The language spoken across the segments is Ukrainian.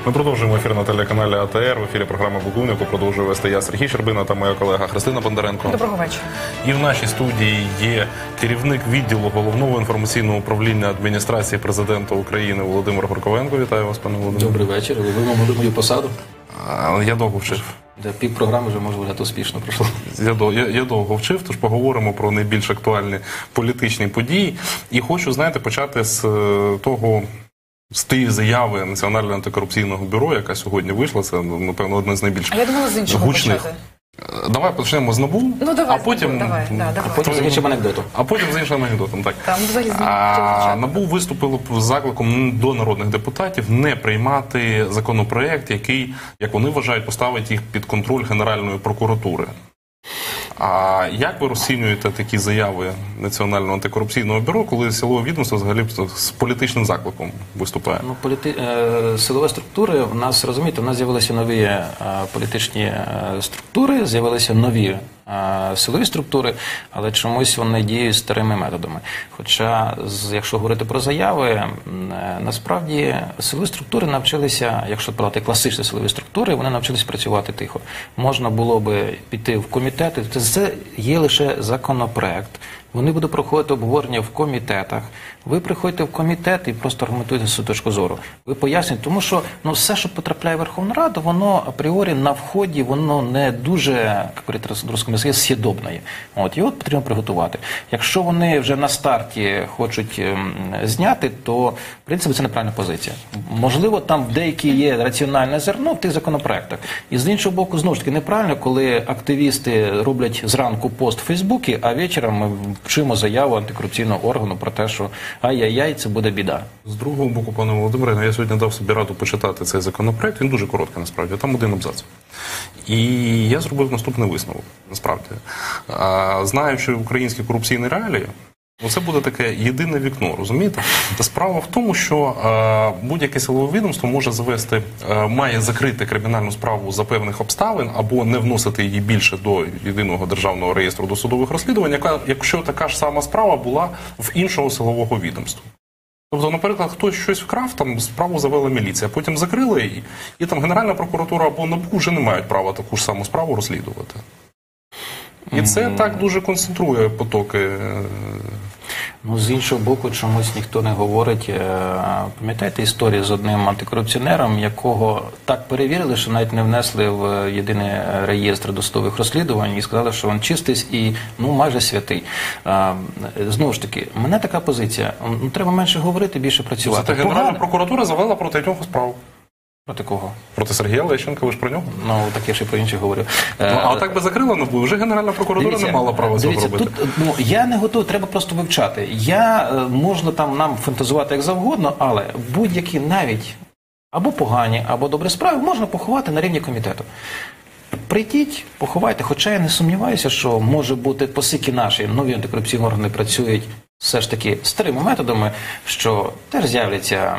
Ми продовжуємо ефір на телеканалі АТР. В ефірі програми «Буковина», яку продовжує вести я, Сергій Щербина, та моя колега Христина Бондаренко. Доброго вечора. І в нашій студії є керівник відділу Головного інформаційного управління адміністрації президента України Володимир Горковенко. Вітаю вас, пане Володимире. Добрий вечір. Ви вимогли мою посаду? Я довго вчив. Пів програми вже, може, виглядати успішно пройшло. Я довго вчив, тож поговоримо про найбільш актуальні політичні події. І хочу, знаєте, почати з того, з тієї заяви Національного антикорупційного бюро, яка сьогодні вийшла. Це, напевно, одне з найбільш гучних. А я думала, з іншого почати. Давай почнемо з НАБУ, ну, давай, а потім з іншим анекдотом. Так. НАБУ виступило з закликом до народних депутатів не приймати законопроект, який, як вони вважають, поставить їх під контроль Генеральної прокуратури. А як ви розцінюєте такі заяви Національного антикорупційного бюро, коли силове відомство взагалі з політичним закликом виступає? Силові структури, в нас, розумієте, в нас з'явилися нові політичні структури, з'явилися нові силові структури, але чомусь вони діють старими методами. Хоча, якщо говорити про заяви, насправді силові структури навчилися, якщо брати класичні силові структури, вони навчилися працювати тихо. Можна було би піти в комітети, це є лише законопроект. Вони будуть проходити обговорення в комітетах. Ви приходите в комітет і просто аргументуєте свою точку зору. Ви пояснюєте, тому що все, що потрапляє в Верховну Раду, воно апріорі на вході, воно не дуже, як говорять на русскому язикі, съедобне. Його потрібно приготувати. Якщо вони вже на старті хочуть зняти, то, в принципі, це неправильна позиція. Можливо, там деякі є раціональне зерно в тих законопроектах. І з іншого боку, знову ж таки, неправильно, коли активісти роблять зранку пост в Фейсбуці, а вечором ми чуємо заяву антикорупційного органу про те, що ай-яй-яй, це буде біда. З другого боку, пане Володимире, я сьогодні дав собі раду почитати цей законопроект, він дуже короткий, насправді, там один абзац. І я зробив наступний висновок, насправді. Знаючи українські корупційні реалії, це буде таке єдине вікно, розумієте? Справа в тому, що будь-яке силове відомство може завести, має закрити кримінальну справу за певних обставин або не вносити її більше до єдиного державного реєстру досудових розслідувань, якщо така ж сама справа була в іншого силового відомства. Тобто, наприклад, хтось щось вкрав, там справу завела міліція, потім закрили її, і там Генеральна прокуратура або НАБУ вже не мають права таку ж саму справу розслідувати. І це так дуже концентрує потоки. З іншого боку, чомусь ніхто не говорить. Пам'ятаєте історію з одним антикорупціонером, якого так перевірили, що навіть не внесли в єдиний реєстр досудових розслідувань і сказали, що він чистий і майже святий. Знову ж таки, в мене така позиція. Треба менше говорити, більше працювати. Зате Генеральна прокуратура завела проти нього справу. Проти кого? Проти Сергія Лещенка, ви ж про нього? Так я ще про інших говорю. А так би закрила НАБУ, вже Генеральна прокуратура не мала права цього робити. Я не готовий, треба просто вивчати. Можна там нам фантазувати як завгодно, але будь-які навіть або погані, або добрі справи можна поховати на рівні комітету. Прийдіть, поховайте, хоча я не сумніваюся, що може бути, оскільки наші нові антикорупційні органи працюють все ж таки старими методами, що теж з'являться,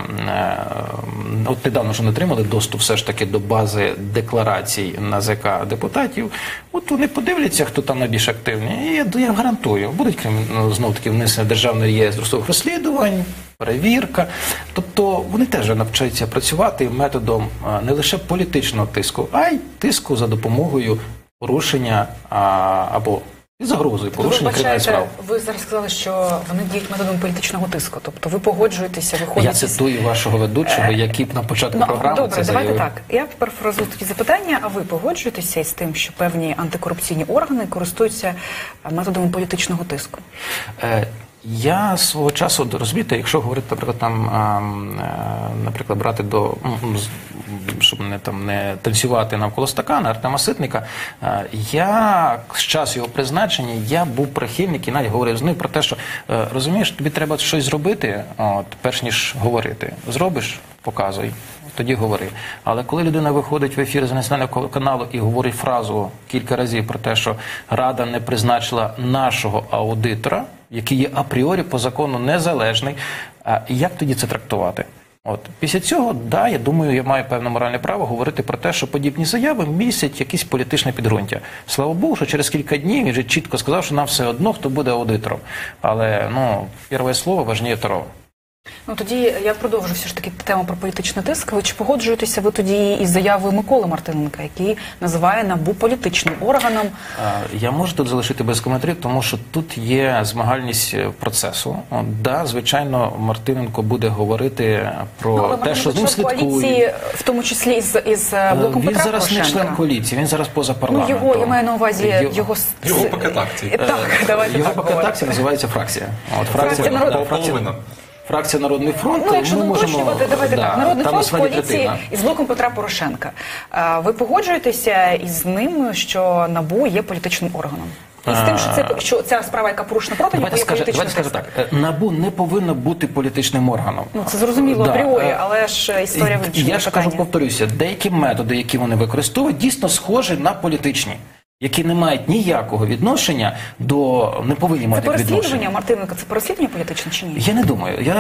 от недавно ж не отримали доступ все ж таки до бази декларацій НАЗК депутатів, от вони подивляться, хто там найбільш активний, і я гарантую, будуть знову таки внесені в Державний реєстр досудових розслідувань, перевірка, тобто вони теж навчаються працювати методом не лише політичного тиску, а й тиску за допомогою порушення або і загрозою порушення кримінальної справи. Ви зараз сказали, що вони діють методом політичного тиску. Тобто ви погоджуєтеся, виходите... Я цитую вашого ведучого, який на початку програми добре, це давайте заявив. Так. Я перефразую тоді запитання, а ви погоджуєтеся із тим, що певні антикорупційні органи користуються методом політичного тиску? Я свого часу, розумієте, якщо говорити, наприклад, наприклад, брати щоб не танцювати навколо стакана Артема Ситника, я з часу його призначення, я був прихильник і навіть говорив з ним про те, що, розумієш, тобі треба щось зробити, перш ніж говорити. Зробиш – показуй. Тоді говори. Але коли людина виходить в ефір з національного каналу і говорить фразу кілька разів про те, що Рада не призначила нашого аудитора, який є апріорі по закону незалежний, як тоді це трактувати? Після цього, я думаю, я маю певне моральне право говорити про те, що подібні заяви містять якісь політичне підґрунтя. Слава Богу, що через кілька днів він вже чітко сказав, що нам все одно, хто буде аудитором. Але, перше слово важніше второго. Ну тоді я продовжу все ж таки тему про політичний тиск. Чи погоджуєтеся ви тоді із заявою Миколи Мартиненка, який називає НАБУ політичним органом? Я можу тут залишити без коментарів, тому що тут є змагальність процесу. Да, звичайно, Мартиненко буде говорити про те, що з ним слідкують. Коаліції, в тому числі із блоком Він Петра зараз не Порошенка. член коаліції, він зараз поза парламентом. Його, я маю на увазі Його пакет акцій. Так, давайте Його так пакет говорити. акцій називається фракція. Фракція народу. Половина. Фракція Народний фронт. Ну, якщо не уточнювати, давайте так. Народний там фронт в насправді коаліції третина. із блоком Петра Порошенка. Ви погоджуєтеся із ним, що НАБУ є політичним органом? І з тим, що ця справа, яка порушена проти нього, є політичним Давайте скажу так. НАБУ не повинно бути політичним органом. Ну, це зрозуміло апріорі, але ж історія в іншому. Я ж кажу, повторюся, деякі методи, які вони використовують, дійсно схожі на політичні, які не мають ніякого відношення до, не повинні Це мати переслідування відношення. Мартиненка, це переслідування політичне чи ні? Я не думаю.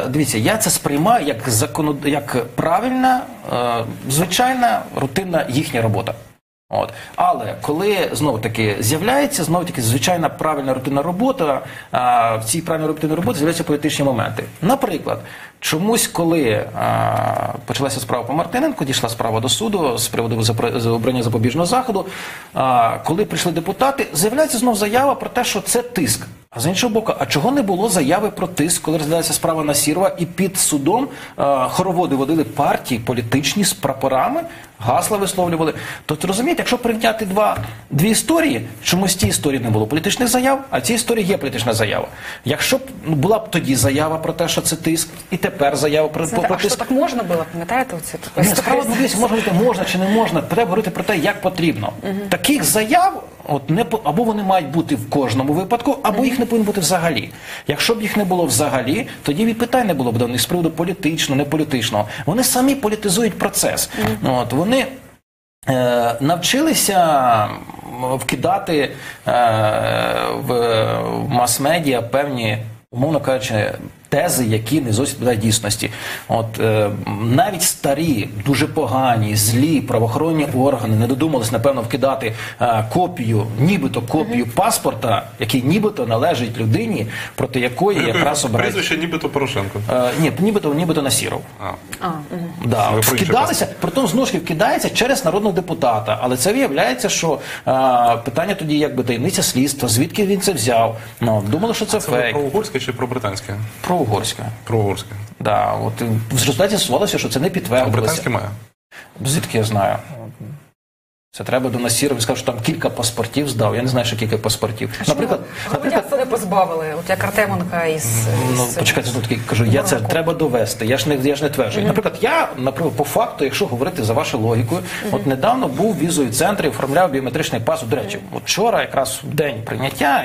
Дивіться, я це сприймаю як правильна, звичайна, рутинна їхня робота. От. Але коли знову-таки з'являється знову-таки звичайна правильна рутинна робота, в цій правильній рутинній роботі з'являються політичні моменти. Наприклад, чомусь, коли почалася справа по Мартиненку, дійшла справа до суду з приводу обрання запобіжного заходу, коли прийшли депутати, з'являється знов заява про те, що це тиск. А з іншого боку, а чого не було заяви про тиск, коли розглядалася справа Насірова і під судом хороводи водили партії політичні з прапорами, гасла висловлювали. Тобто, розумієте, якщо порівняти дві історії, чомусь в цій історії не було політичних заяв, а в цій історії є політична заява. Якщо б була б тоді заява про те, що це тиск, і тепер заява про Знаєте, а тиск. що так можна було, пам'ятаєте? Ні, справа можна чи не можна, треба говорити про те, як потрібно. Таких заяв або вони мають бути в кожному випадку, або їх не повинно бути взагалі. Якщо б їх не було взагалі, тоді і питань не було б до них з приводу політичного, неполітичного. Вони самі політизують процес. Вони навчилися вкидати в мас-медіа певні, умовно кажучи, тези, які не зовсім відповідають дійсності. Навіть старі, дуже погані, злі правоохоронні органи не додумались, напевно, вкидати нібито копію паспорта, який нібито належить людині, проти якої якраз обирають... Прізвище нібито Порошенко. Ні, нібито Насіров. Вкидалися, притом знову ж таки вкидається через народного депутата. Але це виявляється, що питання тоді якби таємниця слідства, звідки він це взяв. Думали, що це фейк. Про угорське чи про британське? Про угорське. Про угорське. Да, в результаті з'ясувалося, що це не підтвердилося. Британське має. Звідки я знаю? Це треба до Насірова. Він сказав, що там кілька паспортів здав. Я не знаю, що кілька паспортів. Наприклад, не позбавили, от як Артеменка із... Почекайте, тут кажу, це треба довести. Я ж не тверджую. Наприклад, по факту, якщо говорити за вашою логікою, недавно був в візовій центрі, оформляв біометричний паспорт. До речі, вчора, якраз в день прийняття,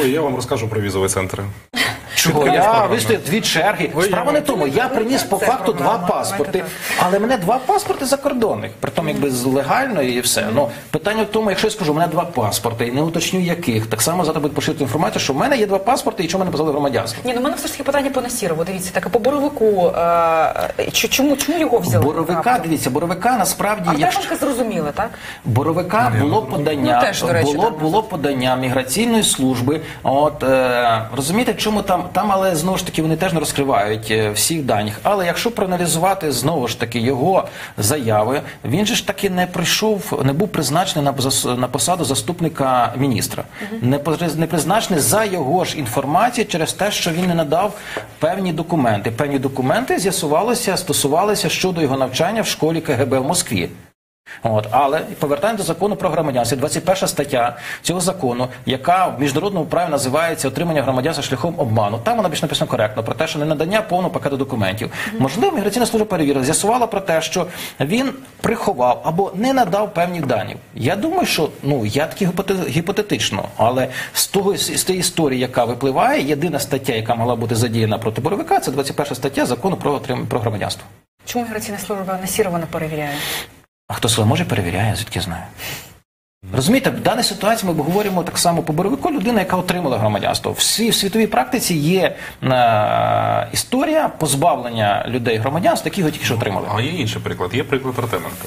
я вам розкажу про візовий центр. Чого? Я вистояв 2 черги. Справа не тому, я приніс по факту 2 паспорти, але мене 2 паспорти закордонних, притом якби легально і все. Питання в тому, якщо я скажу, у мене 2 паспорти і не уточню яких, так само завтра буде поширити інформацію, що в мене є 2 паспорти і чому мене позали громадянство. Ні, у мене все ж таки питання по Насірову. Дивіться, так, по Боровику, чому його взяли? Боровика насправді... Артеменка зрозуміли, так? Боровика було подання міграційної служби. Розумієте, в чому там, але знову ж таки вони теж не розкривають всіх даних. Але якщо проаналізувати знову ж таки його заяви, він же ж таки не був призначений на посаду заступника міністра. Не призначений за його ж інформацією через те, що він не надав певні документи. Певні документи стосувалися щодо його навчання в школі КГБ в Москві. Але повертаємо до закону про громадянство, 21 стаття цього закону, яка в міжнародному праві називається отримання громадянства шляхом обману. Там вона більш написано коректно, про те, що не надання повного пакету документів. Можливо, міграційна служба перевірила, з'ясувала про те, що він приховав або не надав певні дані. Я думаю, що, я таки гіпотетично, але з тієї історії, яка випливає, єдина стаття, яка могла бути задіяна проти Боровика, це 21 стаття закону про громадянство. Чому міграційна служба Насірова не перевіряє? А хто сказав, може перевіряє, звідки знає. Розумієте, в даній ситуації ми говоримо так само по Боровику, людина, яка отримала громадянство. В світовій практиці є історія позбавлення людей громадянства, які його тільки що отримали. А є інший приклад. Є приклад Артеменка.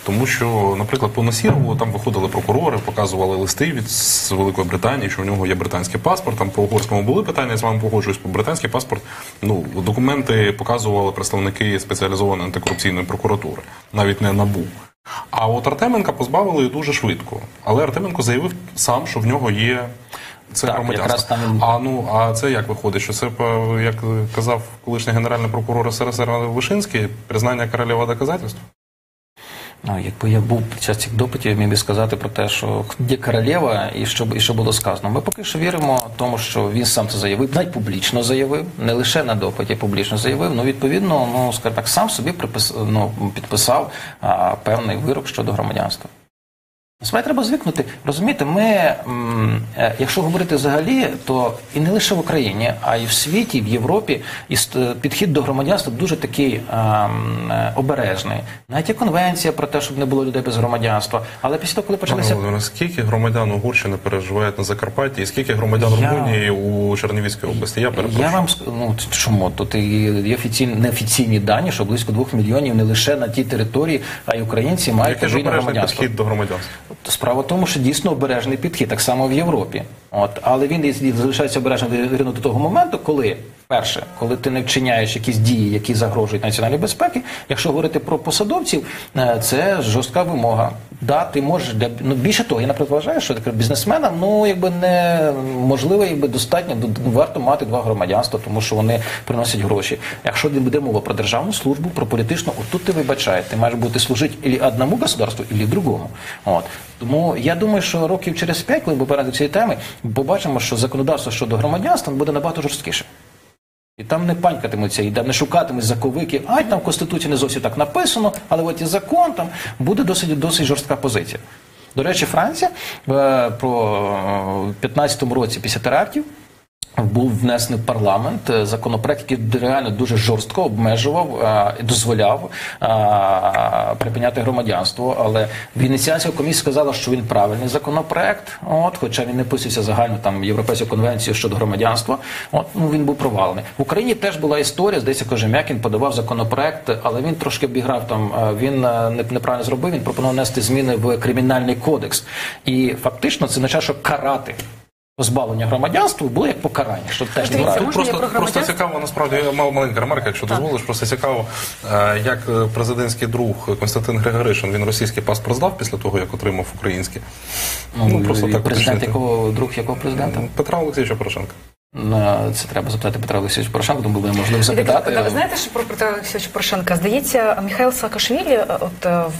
Тому що, наприклад, по Насірову там виходили прокурори, показували листи з Великої Британії, що в нього є британський паспорт. Там по угорському були питання, я з вами погоджуюсь, по британський паспорт. Ну, документи показували представники спеціалізованої антикорупційної прокуратури, навіть не НАБУ. А от Артеменка позбавили дуже швидко. Але Артеменко заявив сам, що в нього є це Так, громадянство. якраз там А це як виходить? Що це, як казав колишній генеральний прокурор СРСР Вишинський, признання королева доказательств? Ну, якби я був під час цих допитів, я міг би сказати про те, що де королева і що було сказано. Ми поки що віримо тому, що він сам це заявив, навіть публічно заявив, не лише на допиті, публічно заявив. Ну, відповідно, скажімо так, сам собі підписав певний вирок щодо громадянства. Насправді треба звикнути. Розумієте, ми, якщо говорити взагалі, то і не лише в Україні, а й в світі, в Європі, підхід до громадянства дуже такий обережний. Навіть є конвенція про те, щоб не було людей без громадянства. Але після того, коли почалися... Скільки громадян Угорщини переживають на Закарпатті, і скільки громадян Румунії у Чернівецькій області? Я перепрошую. Я вам чому? Тут є неофіційні дані, що близько 2 мільйонів не лише на тій території, а й українці мають подвійне громадянство. Підхід до громадянства? Справа в тому, що дійсно обережний підхід, так само в Європі. Але він залишається обережним рівно до того моменту, коли, перше, коли ти не вчиняєш якісь дії, які загрожують національній безпеці. Якщо говорити про посадовців, це жорстка вимога. Да, ти можеш, більше того, я, наприклад, вважаю, що бізнесменам, неможливо, достатньо, варто мати 2 громадянства, тому що вони приносять гроші. Якщо не буде мова про державну службу, про політичну, отут ти вибачає, ти маєш бути служити ілі одному государству, ілі другому. Тому я думаю, що років через 5, коли ми перейдемо до цієї теми, побачимо, що законодавство щодо громадянства буде набагато жорсткіше. І там не панькатимуться, і не шукатимуть заковики, там в Конституції не зовсім так написано, але от і закон, там буде досить жорстка позиція. До речі, Франція в 15-му році після терактів був внесений в парламент законопроект, який реально дуже жорстко обмежував і дозволяв припиняти громадянство. Але Венеціанська комісія сказала, що він правильний законопроект, хоча він не писався загально Європейську конвенцію щодо громадянства, він був провалений. В Україні теж була історія, здається, Кожем'якін подавав законопроект, але він трошки обіграв, він неправильно зробив, він пропонував внести зміни в Кримінальний кодекс. І фактично це означає, що карати позбавлення громадянства було як покарання, що теж не правильно. Просто цікаво, насправді, маленька ремарка, якщо дозволиш, просто цікаво, як президентський друг Костянтин Григоришин, він російський паспорт здав після того, як отримав український? Просто так президент друг якого президента? Петра Олексійовича Порошенка. Це треба запитати Петра Олексійовича Порошенка, тому буде можливо запитати. Ви знаєте, що про Петра Олексійовича Порошенка? Здається, Михайло Саакашвілі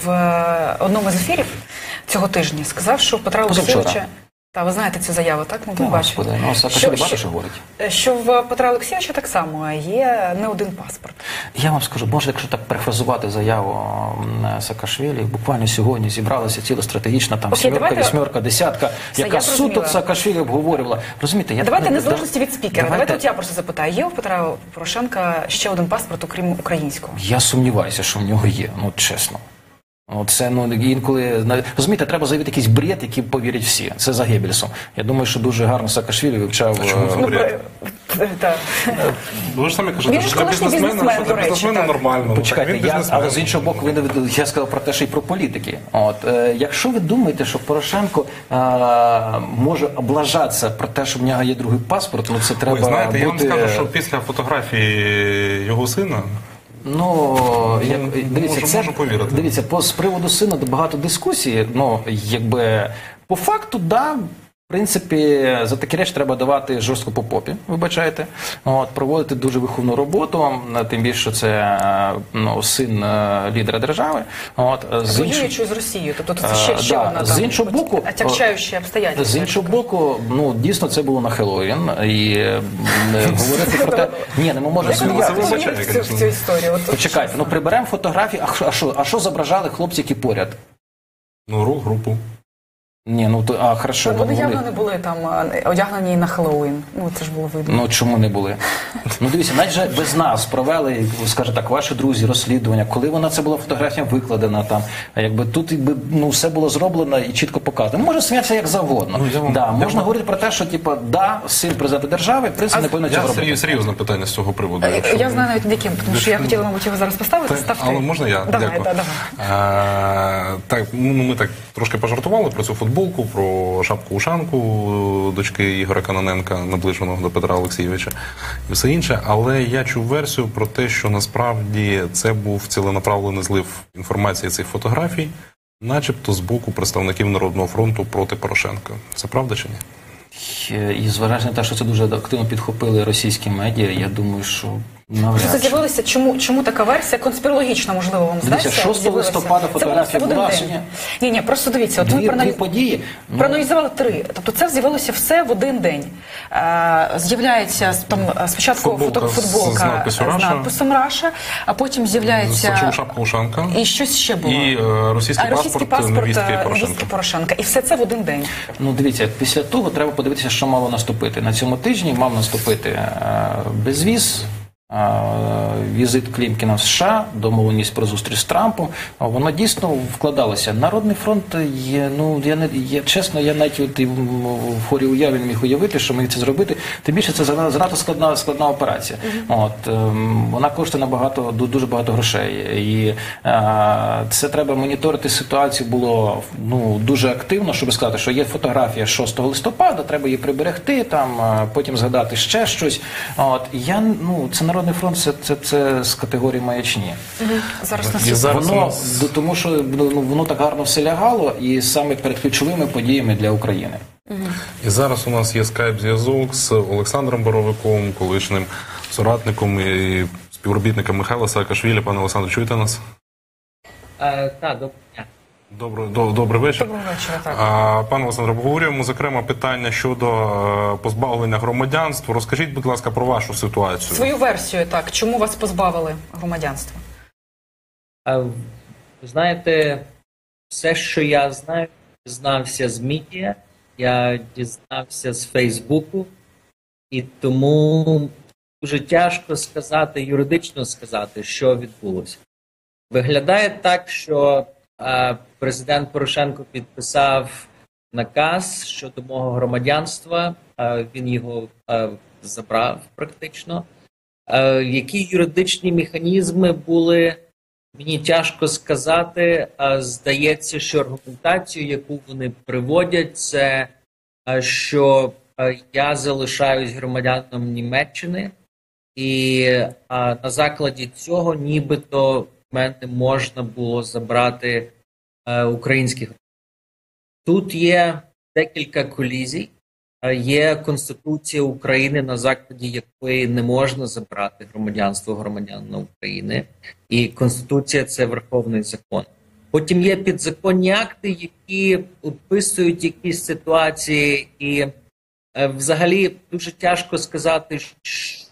в одному з ефірів цього тижня сказав, що Петра Олексійовича... Та ви знаєте цю заяву, так? Не бачите. Саакашвілі багато що говорить. Що в Петра Олексійовича так само є не один паспорт. Я вам скажу, може, якщо так перефразувати заяву Саакашвілі, буквально сьогодні зібралася ціла стратегічна сімерка, вісьмерка, десятка, яка суто Саакашвілі обговорювала. Розумієте, давайте незалежності від спікера. Давайте от я просто запитаю, є у Петра Порошенка ще один паспорт, окрім українського? Я сумніваюся, що в нього є, чесно. Це, інколи, розумієте, треба заявити якийсь бред, який повірять всі. Це за Геббельсом. Я думаю, що дуже гарно Саакашвілі вивчав... Чому це бред? Ви ж самі кажете, що для бізнесмена нормально. Почекайте, але з іншого боку, я сказав про те, що і про політики. Якщо ви думаєте, що Порошенко може облажатися про те, що в нього є другий паспорт, це треба бути... Знаєте, я вам скажу, що після фотографії його сина... Дивіться, з приводу сина багато дискусій, по факту, в принципі, за такі речі треба давати жорстко по попі, вибачайте, проводити дуже виховну роботу, тим більше, що це син лідера держави. Воюючи з Росією, тобто це ще одна отягчаюча обстоятельства. З іншого боку, дійсно це було на Хеллоуін, і говорити про те... Ні, не можна сміятися. Почекайте, приберемо фотографії, а що зображали хлопці, які поряд? Рок-групу. Ні, ну то, хорошо. Вони явно не були там одягнені на Хеллоуін. Ну, це ж було видно. Ну, чому не були? Ну, дивіться, навіть же без нас провели, скажімо так, ваші друзі, розслідування, коли вона, це була фотографія викладена там, а якби тут, якби, ну, все було зроблено і чітко показано. Може сміятися як завгодно. Можна говорити про те, що, типу, син президента держави, принцип не повинен цього робити. Серйозне питання з цього приводу. Я знаю навіть яким, тому що я хотіла, мабуть, його зараз поставити. Але можна я? Давай, Дякую. Так, ми так трошки пожартували про цю футболку, про шапку-ушанку дочки Ігоря Каноненка, наближеного до Петра Олексійовича, і все інше. Але я чув версію про те, що насправді це був ціленаправлений злив інформації цих фотографій, начебто з боку представників Народного фронту проти Порошенка. Це правда чи ні? І зважаючи на те, що це дуже активно підхопили російські медіа, я думаю, що навряд це з'явилося, чому така версія конспірологічна, можливо, вам здається? 6 листопада фотографія була, чи ні? Ні, просто дивіться, от Дві події. Проаналізували 3. Тобто це з'явилося все в один день. З'являється там спочатку футболка з надписом «Раша», а потім з'являється шапка-ушанка. І щось ще було. І російський паспорт невістки Порошенка. І все це в один день. Ну, дивіться, після того треба подивитися, що мало наступити. На цьому тижні мав наступити безвіз, візит Клімкіна в США, домовленість про зустріч з Трампом. Воно дійсно вкладалося. Народний фронт є, ну, чесно, я навіть в хорі уяви не міг уявити, що міг це зробити. Тим більше це занадто складна операція. Вона коштує дуже багато грошей. І це треба моніторити ситуацію було дуже активно, щоб сказати, що є фотографія 6 листопада, треба її приберегти, потім згадати ще щось. Це Народний фронт, це з категорії маячні. Тому що воно так гарно все лягало, і саме перед ключовими подіями для України. І зараз у нас є скайп-зв'язок з Олександром Боровиком, колишнім соратником і співробітником Михайла Саакашвілі. Пане Олександр, чуєте нас? Так, доброго дня. Добрий вечір. Доброго вечора, так. Пане Олександре, обговорюємо, зокрема, питання щодо позбавлення громадянства. Розкажіть, будь ласка, про вашу ситуацію. Свою версію, так. Чому вас позбавили громадянства? Ви знаєте, все, що я знаю, дізнався з медіа, я дізнався з Фейсбуку, і тому дуже тяжко сказати, юридично сказати, що відбулося. Виглядає так, що президент Порошенко підписав наказ щодо мого громадянства, він його забрав практично. Які юридичні механізми були, мені тяжко сказати. Здається, що аргументацію, яку вони приводять, це що я залишаюсь громадянином Німеччини, і на закладі цього нібито в мене можна було забрати українських. Тут є декілька колізій. Є Конституція України, на закладі якої не можна забрати громадянство громадянина України. І Конституція – це Верховний закон. Потім є підзаконні акти, які описують якісь ситуації. І взагалі дуже тяжко сказати,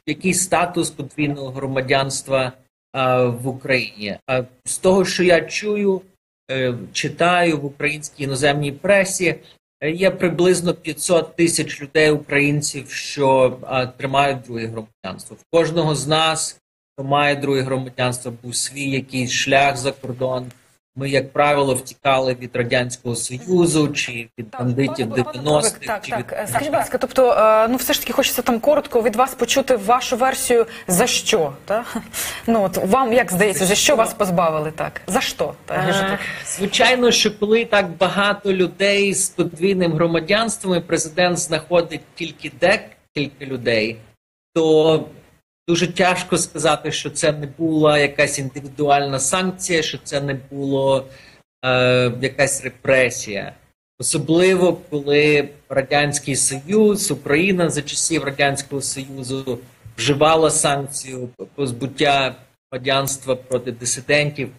який статус подвійного громадянства в Україні. З того, що я чую, читаю в українській іноземній пресі, є приблизно 500 тисяч людей, українців, що тримають друге громадянство. В кожного з нас, хто має друге громадянство, був свій якийсь шлях за кордон. Ми, як правило, втікали від Радянського Союзу, чи від бандитів 90-х. Так. Скажіть, будь ласка, тобто, все ж таки хочеться там коротко від вас почути вашу версію, за що? Вам, як здається, за що вас позбавили? Так? За що? Звичайно, що коли так багато людей з подвійним громадянством, і президент знаходить тільки декілька людей, то дуже тяжко сказати, що це не була якась індивідуальна санкція, що це не було якась репресія. Особливо, коли Радянський Союз, Україна за часів Радянського Союзу вживала санкцію позбуття громадянства проти дисидентів,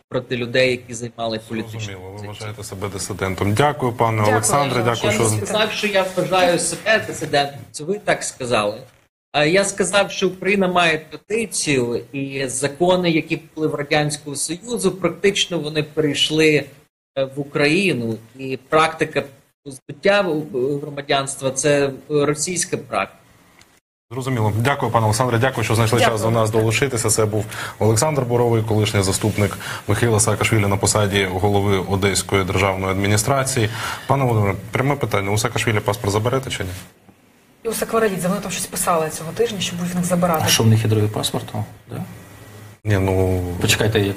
проти людей, які займали політичну позицію. Ви вважаєте себе дисидентом. Дякую, пане Олександре. Дякую, я не сказав, що я вважаю себе дисидентом. Це ви так сказали. Я сказав, що Україна має традицію, і закони, які були в Радянського Союзу, практично вони перейшли в Україну. І практика збиття громадянства це російська практика. Зрозуміло. Дякую, пане Олександре. Дякую, що знайшли час до нас долучитися. Це був Олександр Боровий, колишній заступник Михайла Саакашвілі на посаді голови Одеської державної адміністрації. Пане Володимире, пряме питання. У Саакашвілі паспорт заберете чи ні? І у Сакварелідзе, вони там щось писали цього тижня, що будуть в них забирати. А що в них є другий паспорт? Да? Ні, ну, Почекайте,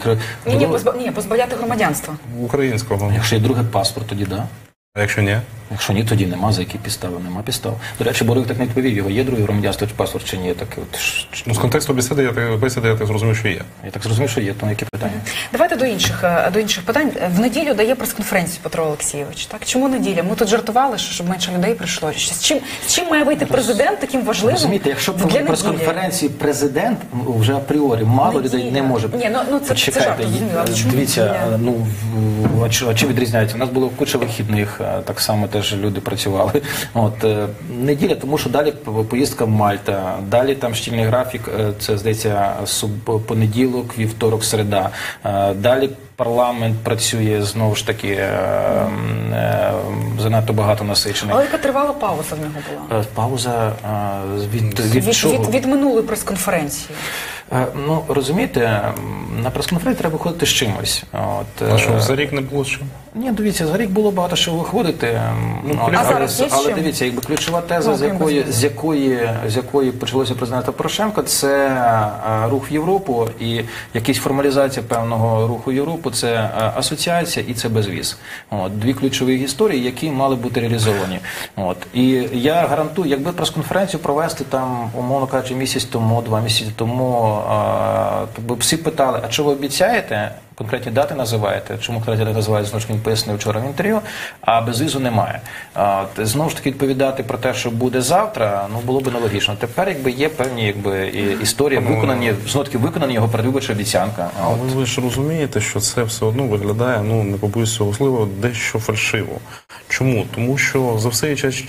Ні, позбавляти громадянства. українського. якщо є другий паспорт, тоді да. А якщо ні? Якщо ні, тоді нема. За які підстави? Нема підстав. До речі, Боровик так не відповів, його є друге громадянство чи паспорт, чи ні. Так, Ну, з контексту бесіди я так зрозумів, що є. я так зрозумів, що є, то які питання? Давайте до інших питань. В неділю дає прес-конференцію Петро Олексійович. Так? Чому неділя? Ми тут жартували, щоб менше людей прийшло. З чим має вийти президент таким важливим? Розумієте, якщо для б неділі? прес-конференції президент, вже апріорі мало людей не може. Ні, ну це жарт, розумію. Але чому Дивіться, неділя? ну, а чи відрізняється? У нас було куча вихідних, так само теж люди працювали. Неділя, тому що далі поїздка в Мальта, далі там щільний графік, це, здається, понеділок, вівторок, середа. Далі парламент працює, знову ж таки, занадто багато насичений. Але яка тривала пауза в нього була? Пауза від чого? Від минулої прес-конференції. Ну, розумієте, на прес-конференції треба виходити з чимось. А що, за рік не було з чим? Ні, дивіться, за рік було багато що виходити. зараз є з але чим? дивіться, якби ключова теза, з якої почалося президента Порошенка, це рух в Європу і якась формалізація певного руху в Європу, це асоціація і це безвіз. Дві ключові історії, які мали бути реалізовані. І я гарантую, якби прес-конференцію провести там, умовно кажучи, місяць тому, 2 місяці тому, то б всі питали, а що ви обіцяєте? Конкретні дати називаєте, чому конкретні дати називають, знову ж таки, він пояснив вчора в інтерв'ю, а безвізу немає. Знову ж таки, відповідати про те, що буде завтра, ну, було б нелогічно. Тепер, є певні, історії виконані, знову таки, виконані його передвиборча обіцянка. Але ви ж розумієте, що це все одно виглядає, не побоюсь цього слова, дещо фальшиво. Чому? Тому що за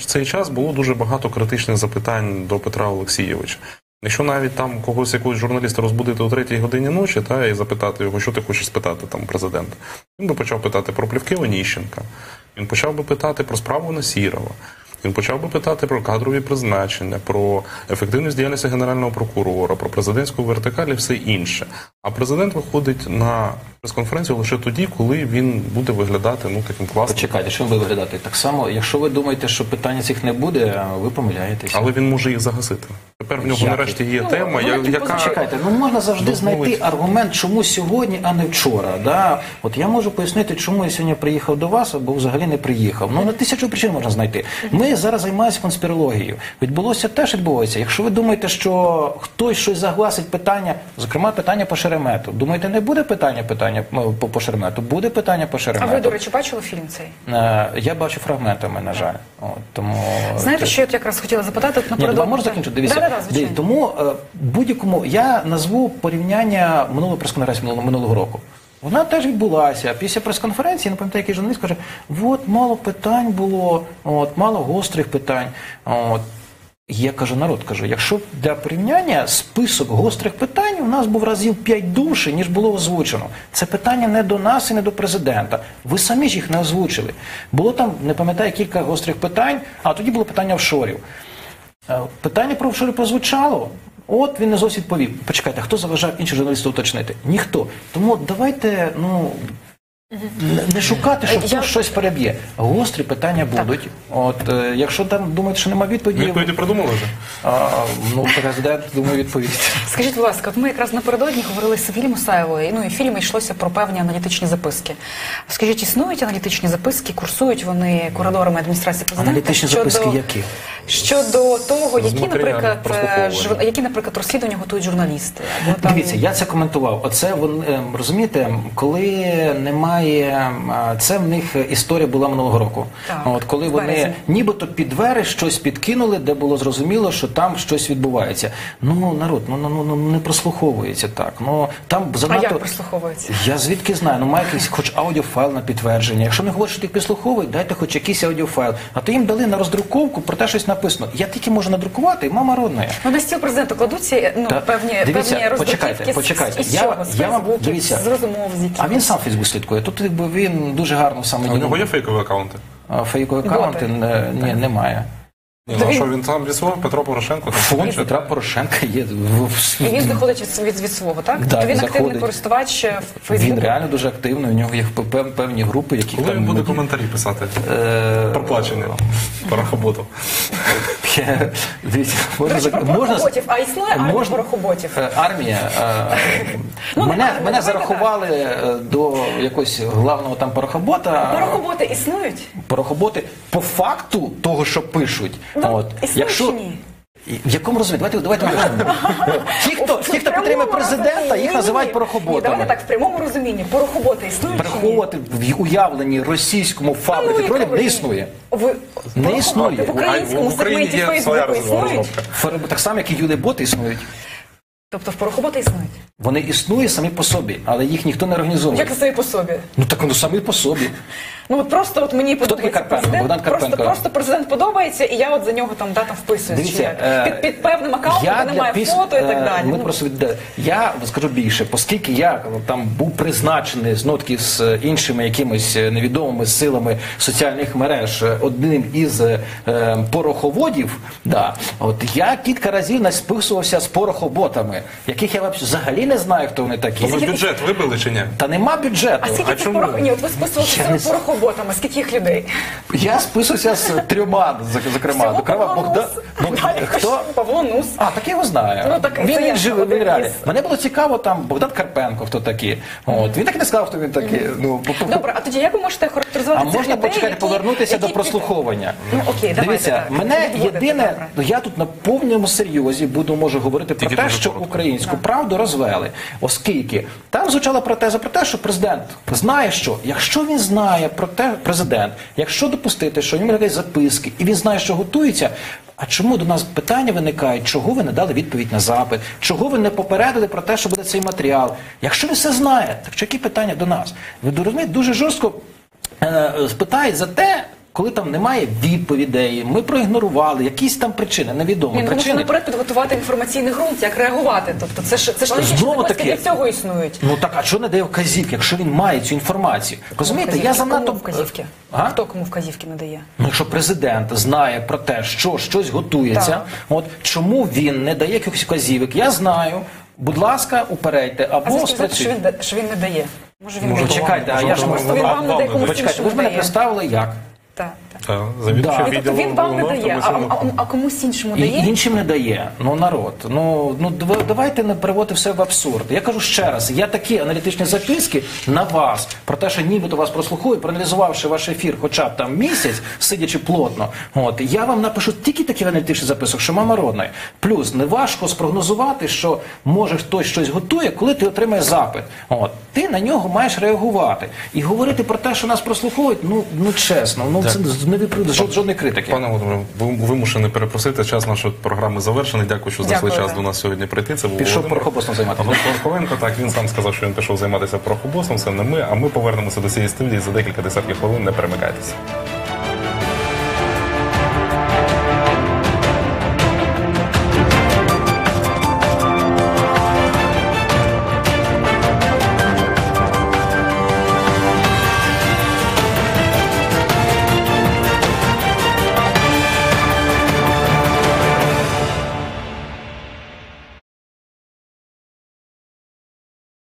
цей час було дуже багато критичних запитань до Петра Олексійовича. Якщо навіть там якогось журналіста розбудити о 3-й годині ночі і запитати його, що ти хочеш спитати там президента, він би почав питати про плівки Оніщенка, він почав би питати про справу Насірова, він почав би питати про кадрові призначення, про ефективність діяльності Генерального прокурора, про президентську вертикаль і все інше. А президент виходить на прес-конференцію лише тоді, коли він буде виглядати таким класним. Почекайте, що він буде виглядати? Так само, якщо ви думаєте, що питання цих не буде, ви помиляєтеся. Але він може їх загасити. Тепер в нього нарешті є тема, яка... Почекайте, можна завжди знайти аргумент, чому сьогодні, а не вчора. Да? От я можу пояснити, чому я сьогодні приїхав до вас, або взагалі не приїхав. На 1000 причин можна знайти. Ми зараз займаємося конспірологією. Відбулося те, що відбувається. Якщо ви думаєте, що хтось щось загласить питання, зокрема питання по Шеремету. Думаєте, не буде питання по Шеремету? Буде питання по Шеремету. А ви, до речі, бачили фільм цей? Я бачу фрагментами, на жаль. Тому... Знаєте, що я якраз хотіла запитати? Можна закінчити? Дивіться. Тому будь-якому я назву порівняння минулої прес-конференції минулого року. Вона теж відбулася. Після прес-конференції, не пам'ятаю, який журналіст каже, мало питань було, мало гострих питань. Я кажу, якщо для порівняння список гострих питань у нас був разів 5 довше, ніж було озвучено. Це питання не до нас і не до президента. Ви самі ж їх не озвучили. Було там, не пам'ятаю, кілька гострих питань, а тоді було питання офшорів. Питання про офшори прозвучало, він не зовсім відповів. Почекайте, хто заважав інших журналістів уточнити? Ніхто. Тому давайте, не шукати, що хтось щось переб'є. Гострі питання будуть. Якщо там думаєте, що немає відповіді... Відповіді придумали вже? Президент, думаю, відповість. Скажіть, будь ласка, ми якраз напередодні говорили з Софією Мусаєвою, і в фільмі йшлося про певні аналітичні записки. Скажіть, існують аналітичні записки, курсують вони коридорами адміністрації президента? Аналітичні записки які? Щодо того, які, наприклад, розслідування готують журналісти. Дивіться, я це коментував. Розумієте, коли немає... Це в них історія була минулого року. Коли вони нібито під двері щось підкинули, де було зрозуміло, що там щось відбувається. Народ, не прослуховується так. А як прослуховується? Я звідки знаю? Має якийсь хоч аудіофайл на підтвердження. Якщо не хочете їх підслуховувати, дайте хоч якийсь аудіофайл. А то їм дали на роздруковку, про те щось написано. Я тільки можу надрукувати, і мама родна. На стіл президента кладуться певні роздруківки. Почекайте. З розмов, з яких. А він сам Фейсбук слідкує. Тут він дуже гарно саме... У нього є фейкові акаунти? фейкові аккаунти ні, немає. Ні, ну, а що він там від свого Петро Порошенко? Фонд Петра Порошенка є. І він заходить від свого, так? Да, То він він активний заходить. користувач Він Фейсбуку? реально дуже активний, у нього є певні групи, які Коли він там... буде коментарі писати? Проплачені порохоботу. Дивіться, До речі, про порохоботів. А існує армія можна- порохоботів? Армія. Мене зарахували до якогось главного там порохобота. Порохоботи існують? Порохоботи по факту того, що пишуть. Ну, існують чи ні? В якому розумі? Давайте виражемо. Ті, хто підтримує президента, їх називають порохоботами. Давайте так, в прямому розумінні. Порохоботи існують чи ні? Переховувати в уявленні російському фабриці тролів не існує. Не існує. В українському В Україні сегменті є своя Фейсбуку існують? розробка. Так само, як і юлеботи існують. Тобто в порохоботи існують? Вони існують самі по собі, але їх ніхто не організовує. Як самі по собі? Ну так воно самі по собі. Ну от просто от мені такий подобається Карпенко? президент. Богдан Карпенко. Просто президент подобається, і я от за нього там вписуюсь. Дивіться, Чи як? Під певним аккаунтом, де немає фото і так далі. Ми Ну, просто я скажу більше, оскільки я там був призначений знову таки з іншими якимись невідомими силами соціальних мереж одним із пороховодів, да, от я кілька разів насписувався з порохоботами, яких я взагалі не знаю, хто вони такі. Ви бюджет вибили чи ні? Та нема бюджету. А скільки цих ні, от ви списувалися з Я не цими порохоботами, скільки їх людей? Я списувався з трьома, зокрема. Всього Павло Нус. Далі Хто? Павло Нус. А, так я його знаю. Ну, так, це він я живий, один він реальний. із. Мене було цікаво, там Богдан Карпенко, хто такий. От. Він так і не сказав, хто він такий. Ну, Добре, а тоді як ви можете характеризувати а цих можна людей, почекати, які- повернутися до які- прослуховування. Ну, окей, давайте Дивіться, так. мене Відводите, єдине, добре. я тут на повному серйозі можу говорити про Тільки те, дуже що коротко. українську правду розвели. Оскільки там звучала протеза про те, що президент знає, що якщо він знає про те, президент, якщо допустити, що в ньому якісь записки, і він знає, що готується, а чому до нас питання виникають, чого ви не дали відповідь на запит, чого ви не попередили про те, що буде цей матеріал? Якщо він все знає, так які питання до нас? Ви розумієте, дуже жорстко питають за те, коли там немає відповідей, ми проігнорували, якісь там причини, невідомі Ні, ну, причини. можна наперед підготувати інформаційний ґрунт, як реагувати. Тобто це ж Знову таки. для цього існують. Ну так, а чого не дає вказівки, якщо він має цю інформацію? Розумієте, я занадто... Кому вказівки? А? Хто кому вказівки не дає? Ну, якщо президент знає про те, що щось готується, Так. от чому він не дає якихось вказівок? Я знаю. Будь ласка, упередьте А або звідки знаєте, спрацюйте. що він не дає? Може він Може, не дає? Чекайте, а я ж Просто він вам не дає, комусь Почекайте, ви іншому ж мене дає. представили як? Так, так. Так, завідувача Да. Тобто відділу він вам не головного дає, автомобільного а комусь іншому І дає? іншим не дає. Ну, народ. Давайте не переводити все в абсурд. Я кажу ще раз, я такі аналітичні записки на вас, про те, що нібито вас прослуховують, проаналізувавши ваш ефір хоча б там місяць, сидячи плотно, от, я вам напишу тільки такі аналітичні записок, що мама родна. Плюс, неважко спрогнозувати, що може хтось щось готує, коли ти отримаєш запит. От, ти на нього маєш реагувати. І говорити про те, що нас прослуховують, ну чесно, це не виправдає жодної критики. Пане Володимире, вимушений перепросити. Час нашої програми завершений. Дякую, що знайшли Дякую, час да. до нас сьогодні прийти. Це був Пішов Володимир порохоботством займатися. Горковенко. Так, він сам сказав, що він пішов займатися порохоботством. Це не ми. А ми повернемося до цієї студії за декілька десятків хвилин. Не перемикайтеся.